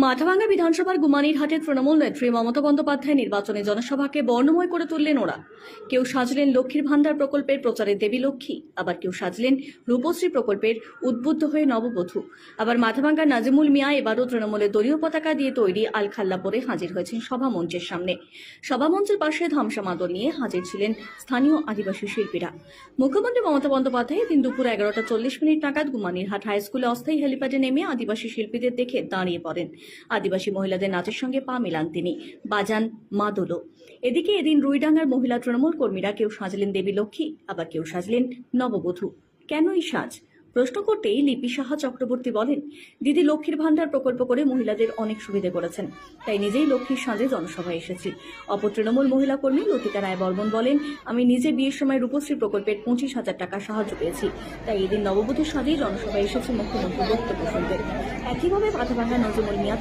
মাথাভাঙ্গা বিধানসভার গুমানীরহাটে তৃণমূল নেত্রী মমতা বন্দ্যোপাধ্যায় নির্বাচনী জনসভাকে বর্ণময় করে তুললেন ওরা। কেউ সাজলেন লক্ষ্মীর ভান্ডার প্রকল্পের প্রচারে দেবী লক্ষ্মী, আবার কেউ সাজলেন রূপশ্রী প্রকল্পের উদ্বুদ্ধ হয়ে নববধূ। আবার মাথাভাঙ্গার নাজিমুল মিয়া এবারও তৃণমূলের দলীয় পতাকা দিয়ে তৈরি আলখাল্লা পরে হাজির হয়েছেন সভামঞ্চের সামনে। সভামঞ্চের পাশে ধামসা মাদল নিয়ে হাজির ছিলেন স্থানীয় আদিবাসী শিল্পীরা। মুখ্যমন্ত্রী মমতা বন্দ্যোপাধ্যায় দিন দুপুর 11:40 নাগাদ গুমানীরহাট হাই স্কুলে অস্থায়ী হেলিপ্যাডে নেমে আদিবাসী শিল্পীদের দেখে দাঁড়িয়ে পড়েন। আদিবাসী মহিলাদের নাচের সঙ্গে পা মেলান তিনি, বাজান মাদলও। এদিকে এদিন রুইডাঙ্গার মহিলা তৃণমূল কর্মীরা কেউ সাজলেন দেবী লক্ষ্মী, আবার কেউ সাজলেন নববধূ। কেন এই সাজ প্রশ্ন করতেই লিপি সাহা চক্রবর্তী বলেন, দিদি লক্ষ্মীর ভান্ডার প্রকল্প করে মহিলাদের অনেক সুবিধে করেছেন, তাই নিজেই লক্ষ্মীর সাজে জনসভায় এসেছি। অপর তৃণমূল মহিলা কর্মী লতিকা রায় বর্মন বলেন, আমি নিজে বিয়ের সময় রূপশ্রী প্রকল্পের 25,000 টাকা সাহায্য পেয়েছি, তাই এদিন নববধূর সাজেই জনসভায় এসেছে মুখ্যমন্ত্রী বক্তব্য শুনতে। একইভাবে মাথাভাঙ্গা নাজিমুল মিয়া